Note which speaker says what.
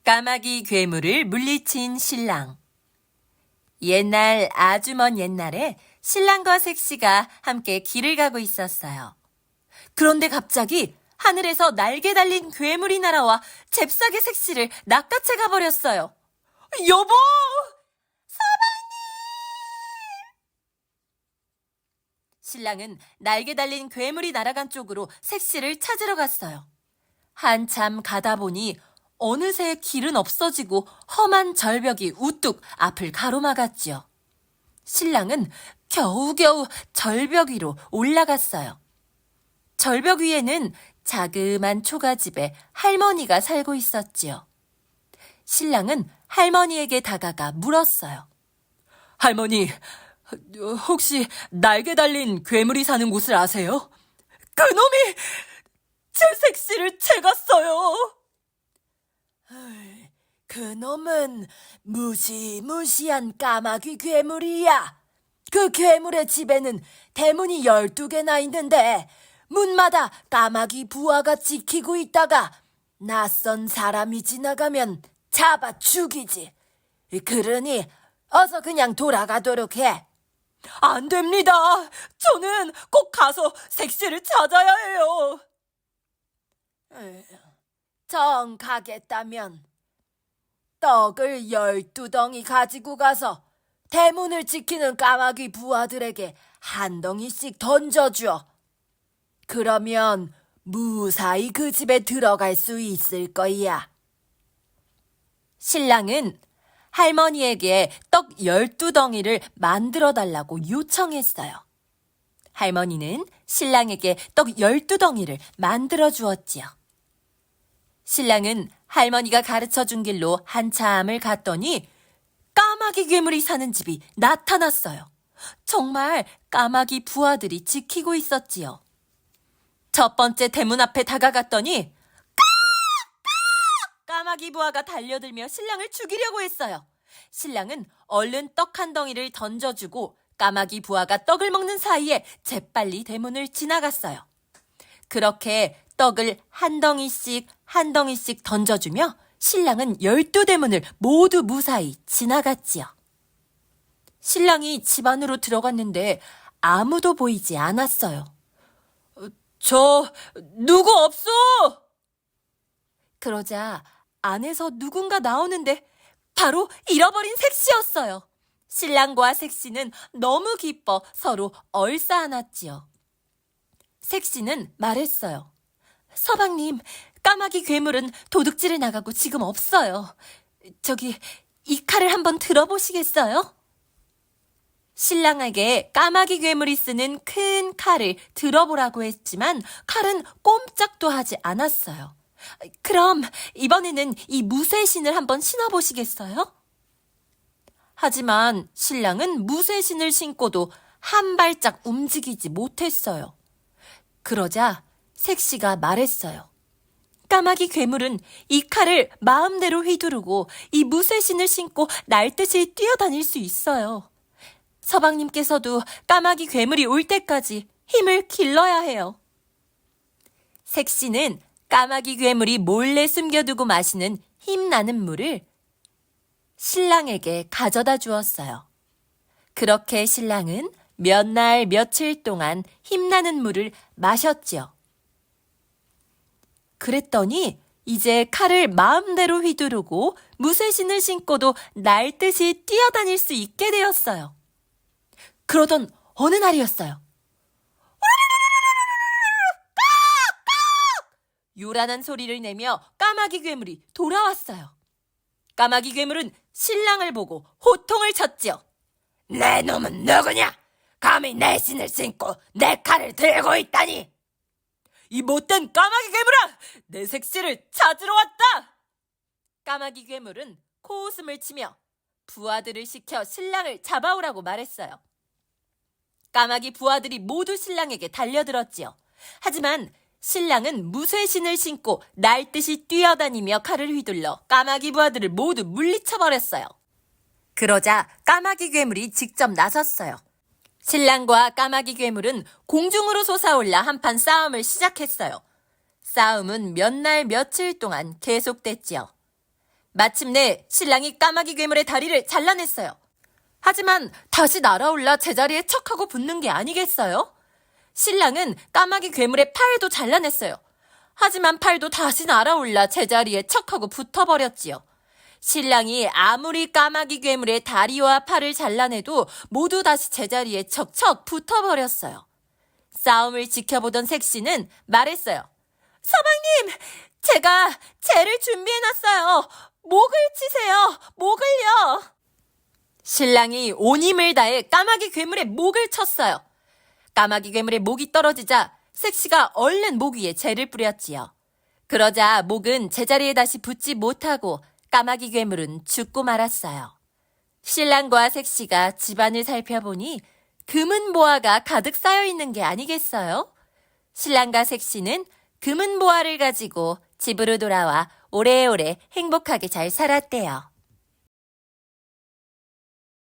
Speaker 1: 까마귀 괴물을 물리친 신랑. 옛날 아주 먼 옛날에 신랑과 색시가 함께 길을 가고 있었어요. 그런데 갑자기 하늘에서 날개 달린 괴물이 날아와 잽싸게 색시를 낚아채 가버렸어요. 여보! 신랑은 날개 달린 괴물이 날아간 쪽으로 색시를 찾으러 갔어요. 한참 가다 보니 어느새 길은 없어지고 험한 절벽이 우뚝 앞을 가로막았지요. 신랑은 겨우겨우 절벽 위로 올라갔어요. 절벽 위에는 자그만 초가집에 할머니가 살고 있었지요. 신랑은 할머니에게 다가가 물었어요. 할머니, 혹시 날개 달린 괴물이 사는 곳을 아세요? 그놈이 제 색시를 채갔어요. 그놈은 무시무시한 까마귀 괴물이야. 그 괴물의 집에는 대문이 12개나 있는데 문마다 까마귀 부하가 지키고 있다가 낯선 사람이 지나가면 잡아 죽이지. 그러니 어서 그냥 돌아가도록 해. 안 됩니다. 저는 꼭 가서 색시를 찾아야 해요. 정 가겠다면 떡을 12덩이 가지고 가서 대문을 지키는 까마귀 부하들에게 한 덩이씩 던져줘. 그러면 무사히 그 집에 들어갈 수 있을 거야. 신랑은 할머니에게 떡 12덩이를 만들어 달라고 요청했어요. 할머니는 신랑에게 떡 12덩이를 만들어 주었지요. 신랑은 할머니가 가르쳐 준 길로 한참을 갔더니 까마귀 괴물이 사는 집이 나타났어요. 정말 까마귀 부하들이 지키고 있었지요. 첫 번째 대문 앞에 다가갔더니 까마귀 부하가 달려들며 신랑을 죽이려고 했어요. 신랑은 얼른 떡 한 덩이를 던져주고 까마귀 부하가 떡을 먹는 사이에 재빨리 대문을 지나갔어요. 그렇게 떡을 한 덩이씩 한 덩이씩 던져주며 신랑은 12대문을 모두 무사히 지나갔지요. 신랑이 집 안으로 들어갔는데 아무도 보이지 않았어요. 저 누구 없어! 그러자 안에서 누군가 나오는데 바로 잃어버린 색시였어요. 신랑과 색시는 너무 기뻐 서로 얼싸안았지요. 색시는 말했어요. 서방님, 까마귀 괴물은 도둑질을 나가고 지금 없어요. 저기, 이 칼을 한번 들어보시겠어요? 신랑에게 까마귀 괴물이 쓰는 큰 칼을 들어보라고 했지만 칼은 꼼짝도 하지 않았어요. 그럼 이번에는 이 무쇠신을 한번 신어보시겠어요? 하지만 신랑은 무쇠신을 신고도 한 발짝 움직이지 못했어요. 그러자 색시가 말했어요. 까마귀 괴물은 이 칼을 마음대로 휘두르고 이 무쇠신을 신고 날듯이 뛰어다닐 수 있어요. 서방님께서도 까마귀 괴물이 올 때까지 힘을 길러야 해요. 색시는 까마귀 괴물이 몰래 숨겨두고 마시는 힘나는 물을 신랑에게 가져다 주었어요. 그렇게 신랑은 몇 날 며칠 동안 힘나는 물을 마셨지요. 그랬더니 이제 칼을 마음대로 휘두르고 무쇠신을 신고도 날듯이 뛰어다닐 수 있게 되었어요. 그러던 어느 날이었어요. 요란한 소리를 내며 까마귀 괴물이 돌아왔어요. 까마귀 괴물은 신랑을 보고 호통을 쳤지요. 내 놈은 누구냐? 감히 내 신을 신고 내 칼을 들고 있다니! 이 못된 까마귀 괴물아! 내 색시를 찾으러 왔다! 까마귀 괴물은 코웃음을 치며 부하들을 시켜 신랑을 잡아오라고 말했어요. 까마귀 부하들이 모두 신랑에게 달려들었지요. 하지만 신랑은 무쇠신을 신고 날듯이 뛰어다니며 칼을 휘둘러 까마귀 부하들을 모두 물리쳐버렸어요. 그러자 까마귀 괴물이 직접 나섰어요. 신랑과 까마귀 괴물은 공중으로 솟아올라 한판 싸움을 시작했어요. 싸움은 몇 날 며칠 동안 계속됐지요. 마침내 신랑이 까마귀 괴물의 다리를 잘라냈어요. 하지만 다시 날아올라 제자리에 척하고 붙는 게 아니겠어요? 신랑은 까마귀 괴물의 팔도 잘라냈어요. 하지만 팔도 다시 날아올라 제자리에 척하고 붙어버렸지요. 신랑이 아무리 까마귀 괴물의 다리와 팔을 잘라내도 모두 다시 제자리에 척척 붙어버렸어요. 싸움을 지켜보던 색시는 말했어요. 서방님, 제가 재를 준비해놨어요. 목을 치세요. 목을요. 신랑이 온 힘을 다해 까마귀 괴물의 목을 쳤어요. 까마귀 괴물의 목이 떨어지자 색시가 얼른 목 위에 재를 뿌렸지요. 그러자 목은 제자리에 다시 붙지 못하고 까마귀 괴물은 죽고 말았어요. 신랑과 색시가 집안을 살펴보니 금은 보화가 가득 쌓여 있는 게 아니겠어요? 신랑과 색시는 금은 보화를 가지고 집으로 돌아와 오래오래 행복하게 잘 살았대요.